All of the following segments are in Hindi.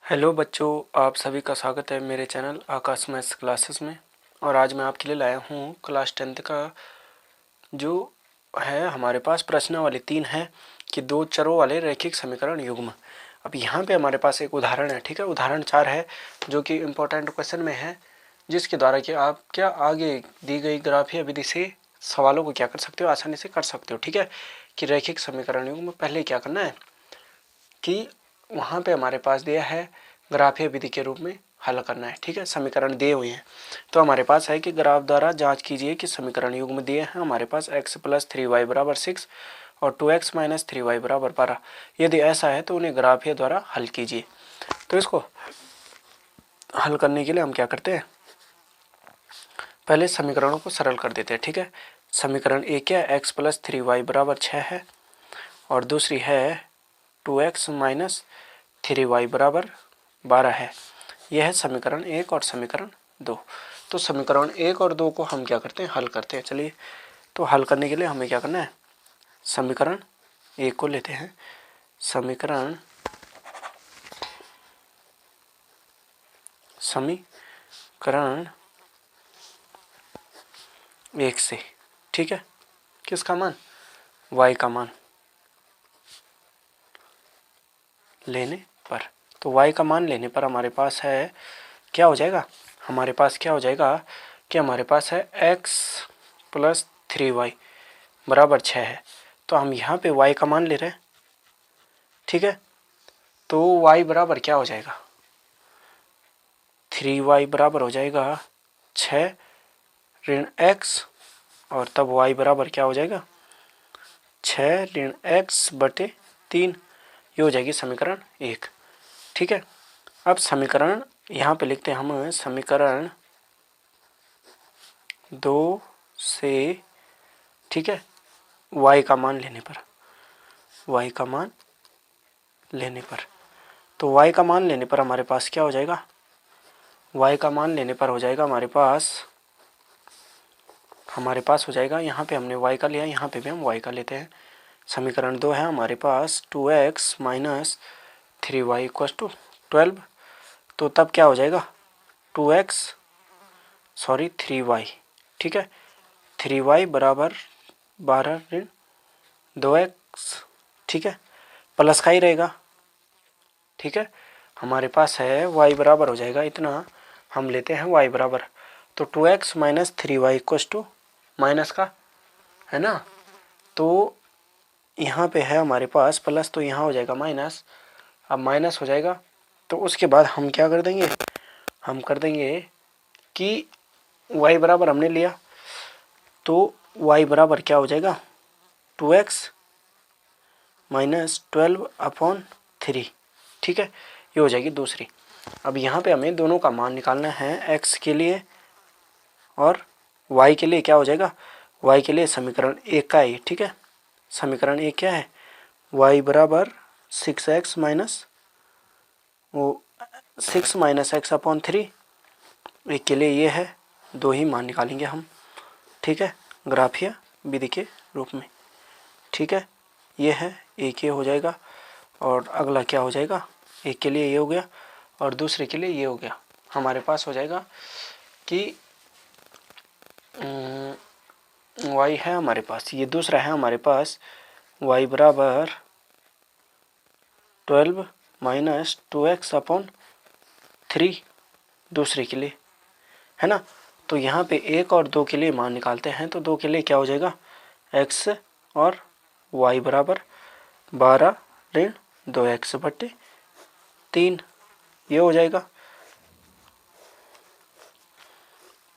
हेलो बच्चों, आप सभी का स्वागत है मेरे चैनल आकाश मैथ्स क्लासेस में। और आज मैं आपके लिए लाया हूँ क्लास 10th का जो है हमारे पास प्रश्नावली 3 है कि दो चरों वाले रैखिक समीकरण युग्म। अब यहाँ पे हमारे पास एक उदाहरण है, ठीक है। उदाहरण 4 है जो कि इम्पोर्टेंट क्वेश्चन में है, जिसके द्वारा कि आप क्या आगे दी गई ग्राफीय विधि से सवालों को क्या कर सकते हो, आसानी से कर सकते हो, ठीक है। कि रैखिक समीकरण युग्म पहले क्या करना है कि वहाँ पे हमारे पास दिया है ग्राफीय विधि के रूप में हल करना है, ठीक है। समीकरण दिए हुए हैं तो हमारे पास है कि ग्राफ द्वारा जांच कीजिए कि समीकरण युग्म दिए हैं हमारे पास x + 3y = 6 और 2x - 3y = 12। यदि ऐसा है तो उन्हें ग्राफीय द्वारा हल कीजिए। तो इसको हल करने के लिए हम क्या करते हैं, पहले समीकरणों को सरल कर देते हैं, ठीक है। समीकरण एक क्या है, x + 3y = 6 है और दूसरी है 2x - 3y = 12 है। यह है समीकरण 1 और समीकरण 2। तो समीकरण 1 और 2 को हम क्या करते हैं, हल करते हैं। चलिए, तो हल करने के लिए हमें क्या करना है, समीकरण 1 को लेते हैं। समीकरण 1 से, ठीक है, किसका मान, y का मान लेने पर। तो y का मान लेने पर हमारे पास है क्या हो जाएगा, हमारे पास क्या हो जाएगा कि हमारे पास है x + 3y = 6 है। तो हम यहाँ पे y का मान ले रहे हैं, ठीक है। तो y बराबर क्या हो जाएगा, 3y बराबर हो जाएगा 6 ऋण x और तब y बराबर क्या हो जाएगा 6 ऋण x बटे 3। ये हो जाएगी समीकरण 1, ठीक है। अब समीकरण यहाँ पे लिखते हैं हम, समीकरण 2 से, ठीक है, y का मान लेने पर, y का मान लेने पर, तो y का मान लेने पर हमारे पास क्या हो जाएगा, y का मान लेने पर हो जाएगा हमारे पास हो जाएगा, यहाँ पे हमने y का लिया, यहाँ पे भी हम y का लेते हैं। समीकरण 2 है हमारे पास 2x - 3y = 12। तो तब क्या हो जाएगा 3y, ठीक है, 3y = 12 ऋण 2x, ठीक है, प्लस का ही रहेगा, ठीक है। हमारे पास है y बराबर हो जाएगा इतना, हम लेते हैं y बराबर, तो 2x - 3y = माइनस का, है ना। तो यहाँ पे है हमारे पास प्लस, तो यहाँ हो जाएगा माइनस। अब माइनस हो जाएगा तो उसके बाद हम क्या कर देंगे, हम कर देंगे कि y बराबर हमने लिया, तो y बराबर क्या हो जाएगा 2x - 12/3, ठीक है। ये हो जाएगी दूसरी। अब यहाँ पे हमें दोनों का मान निकालना है, x के लिए और y के लिए। क्या हो जाएगा, y के लिए समीकरण 1 का ही, ठीक है। समीकरण 1 क्या है, y बराबर 6x - 6 - x/3। एक के लिए ये है, दो ही मान निकालेंगे हम, ठीक है, ग्राफीय विधि के रूप में, ठीक है। ये है, एक ये हो जाएगा और अगला क्या हो जाएगा, एक के लिए ये हो गया और दूसरे के लिए ये हो गया। हमारे पास हो जाएगा कि y है हमारे पास, ये दूसरा है हमारे पास y बराबर 12 - 2x/3 दूसरे के लिए, है ना। तो यहाँ पे 1 और 2 के लिए मान निकालते हैं, तो 2 के लिए क्या हो जाएगा x और y बराबर 12 ऋण 2x/3, ये हो जाएगा।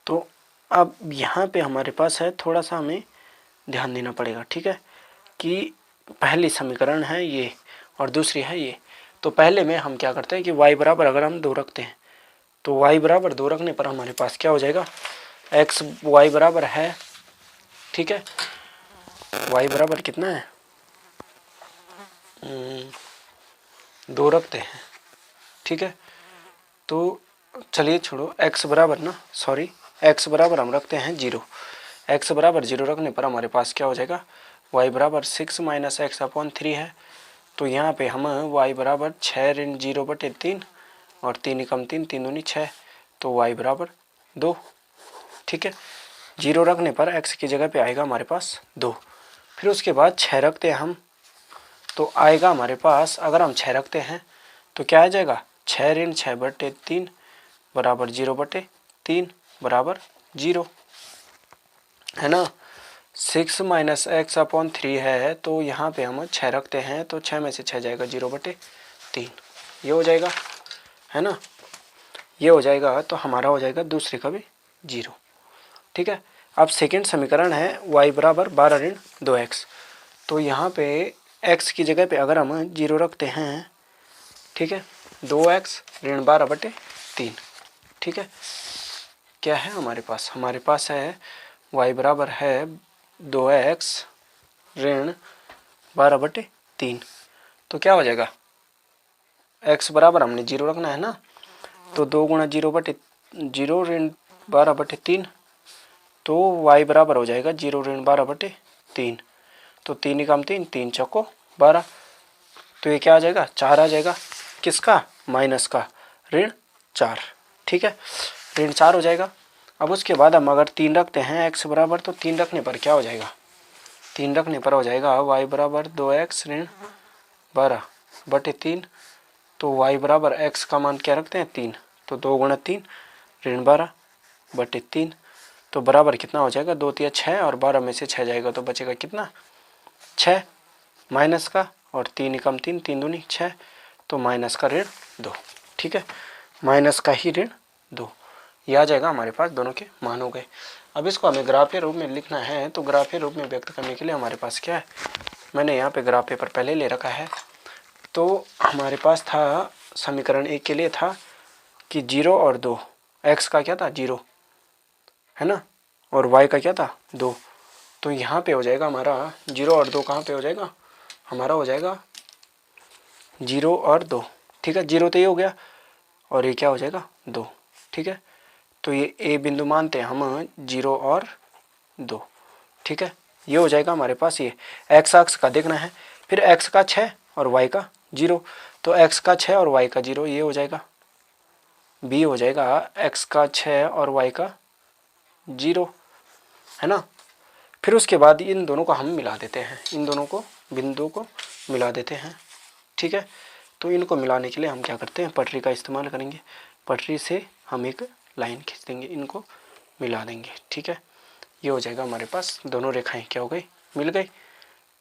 तो अब यहाँ पे हमारे पास है, थोड़ा सा हमें ध्यान देना पड़ेगा, ठीक है, कि पहली समीकरण है ये और दूसरी है ये। तो पहले में हम क्या करते हैं कि y बराबर अगर हम 2 रखते हैं, तो y बराबर 2 रखने पर हमारे पास क्या हो जाएगा, x y बराबर है, ठीक है, y बराबर कितना है 2 रखते हैं, ठीक है। तो चलिए छोड़ो, x बराबर ना, सॉरी, x बराबर हम रखते हैं 0। x बराबर 0 रखने पर हमारे पास क्या हो जाएगा, y बराबर 6 - x/3 है। तो यहाँ पे हम y बराबर 6 ऋण 0/3 और 3 एकम 3, 3 दूनी 6, तो y बराबर 2। ठीक है, 0 रखने पर x की जगह पे आएगा हमारे पास 2। फिर उसके बाद 6 रखते हैं हम, तो आएगा हमारे पास, अगर हम 6 रखते हैं तो क्या आ जाएगा, 6 ऋण 6/3 बराबर 0/3 बराबर 0, है ना। 6 माइनस एक्स अपॉन 3 है, तो यहाँ पे हम 6 रखते हैं तो 6 में से 6 जाएगा 0/3, ये हो जाएगा, है ना, ये हो जाएगा। तो हमारा हो जाएगा दूसरे का भी 0। ठीक है, अब सेकेंड समीकरण है y बराबर 12 ऋण 2x, तो यहाँ पे x की जगह पे अगर हम 0 रखते हैं, ठीक है, 2x ऋण 12/3। ठीक है, क्या है हमारे पास है y बराबर है 2x ऋण 12/3, तो क्या हो जाएगा, x बराबर हमने 0 रखना है ना, तो 2 गुणा 0/0 ऋण 12/3, तो y बराबर हो जाएगा 0 ऋण 12/3, तो 3 एकम 3, 3 चौको 12, तो ये क्या आ जाएगा, 4 आ जाएगा, किसका, माइनस का, ऋण 4। ठीक है, ऋण 4 हो जाएगा। अब उसके बाद हम अगर 3 रखते हैं x बराबर, तो 3 रखने पर क्या हो जाएगा, 3 रखने पर हो जाएगा y बराबर 2x ऋण 12/3, तो y बराबर x का मान क्या रखते हैं, 3, तो 2 गुणा 3 ऋण 12/3, तो बराबर कितना हो जाएगा, 2 तिया 6, और 12 में से 6 जाएगा तो बचेगा कितना, 6, माइनस का, और 3 एकम 3, 3 दूनी 6, तो माइनस का ऋण 2। ठीक है, माइनस का ही ऋण 2, ये आ जाएगा हमारे पास, दोनों के मान हो गए। अब इसको हमें ग्राफीय रूप में लिखना है, तो ग्राफीय रूप में व्यक्त करने के लिए हमारे पास क्या है, मैंने यहाँ पे ग्राफ पेपर पहले ले रखा है। तो हमारे पास था समीकरण 1 के लिए था कि 0 और 2, x का क्या था 0, है ना, और y का क्या था 2, तो यहाँ पे हो जाएगा हमारा 0 और 2, कहाँ पे हो जाएगा, हमारा हो जाएगा 0 और 2। ठीक है, 0 तो ये हो गया, और ये क्या हो जाएगा 2। ठीक है, तो ये ए बिंदु मानते हैं हम 0 और 2। ठीक है, ये हो जाएगा हमारे पास, ये x अक्ष का देखना है, फिर x का 6 और y का 0, तो x का 6 और y का 0, ये हो जाएगा, b हो जाएगा x का 6 और y का 0, है ना। फिर उसके बाद इन दोनों को हम मिला देते हैं, इन दोनों को बिंदुओं को मिला देते हैं। ठीक है, तो इनको मिलाने के लिए हम क्या करते हैं, पटरी का इस्तेमाल करेंगे, पटरी से हम एक लाइन खींच देंगे, इनको मिला देंगे। ठीक है, ये हो जाएगा हमारे पास, दोनों रेखाएं क्या हो गई, मिल गई।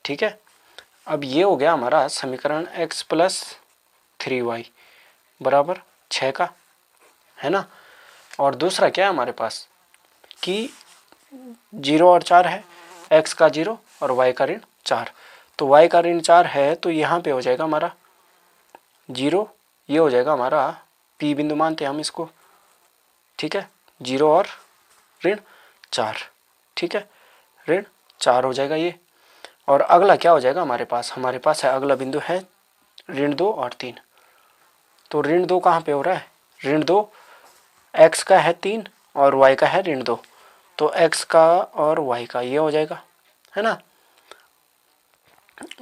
ठीक है, अब ये हो गया हमारा समीकरण x + 3y बराबर 6 का, है ना। और दूसरा क्या है हमारे पास कि 0 और 4 है, x का 0 और y का ऋण 4, तो y का ऋण 4 है, तो यहाँ पे हो जाएगा हमारा 0, ये हो जाएगा हमारा p बिंदु मानते हैं हम इसको। ठीक है, 0 और ऋण 4, ठीक है, ऋण 4 हो जाएगा ये। और अगला क्या हो जाएगा हमारे पास है अगला बिंदु है ऋण 2 और 3, तो ऋण 2 कहाँ पे हो रहा है, ऋण 2 x का है 3 और y का है ऋण 2, तो x का और y का ये हो जाएगा, है ना,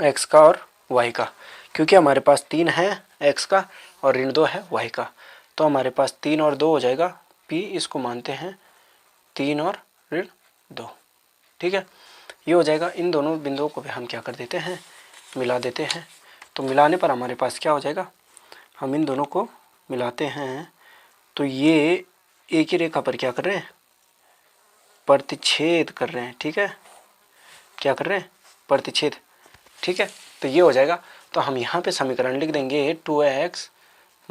x का और y का, क्योंकि हमारे पास 3 है x का और ऋण 2 है y का, तो हमारे पास 3 और 2 हो जाएगा, p इसको मानते हैं 3 और ऋण 2। ठीक है, ये हो जाएगा। इन दोनों बिंदुओं को भी हम क्या कर देते हैं, मिला देते हैं, तो मिलाने पर हमारे पास क्या हो जाएगा, हम इन दोनों को मिलाते हैं, तो ये एक ही रेखा पर क्या कर रहे हैं, प्रतिच्छेद कर रहे हैं। ठीक है, क्या कर रहे हैं, प्रतिच्छेद। ठीक है, तो ये हो जाएगा, तो हम यहाँ पे समीकरण लिख देंगे 2x -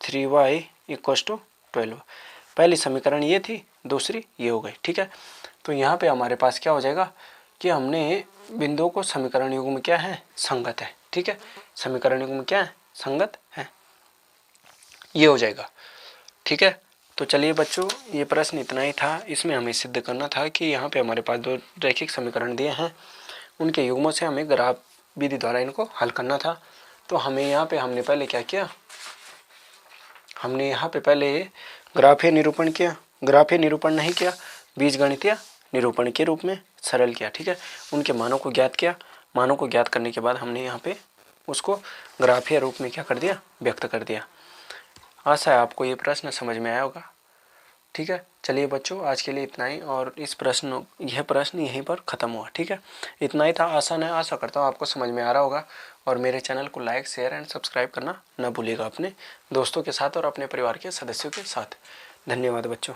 3y = 12। पहली समीकरण ये थी, दूसरी ये हो गई। ठीक है, तो यहाँ पे हमारे पास क्या हो जाएगा कि हमने बिंदुओं को समीकरण युग्म क्या है, संगत है। ठीक है, समीकरण युग्म क्या है, संगत है, ये हो जाएगा। ठीक है, तो चलिए बच्चों, ये प्रश्न इतना ही था, इसमें हमें सिद्ध करना था कि यहाँ पे हमारे पास 2 रैखिक समीकरण दिए हैं, उनके युग्मों से हमें ग्राफ विधि द्वारा इनको हल करना था। तो हमें यहाँ पे हमने पहले क्या किया, हमने यहाँ पे पहले ग्राफीय निरूपण किया, ग्राफीय निरूपण नहीं किया, बीजगणितीय निरूपण के रूप में सरल किया। ठीक है, उनके मानों को ज्ञात किया, मानों को ज्ञात करने के बाद हमने यहाँ पे उसको ग्राफीय रूप में क्या कर दिया, व्यक्त कर दिया। आशा है आपको ये प्रश्न समझ में आया होगा। ठीक है, चलिए बच्चों आज के लिए इतना ही, और यह प्रश्न यहीं पर ख़त्म हुआ। ठीक है, इतना ही था। आशा करता हूँ आपको समझ में आ रहा होगा। और मेरे चैनल को लाइक, शेयर एंड सब्सक्राइब करना न भूलिएगा अपने दोस्तों के साथ और अपने परिवार के सदस्यों के साथ। धन्यवाद बच्चों।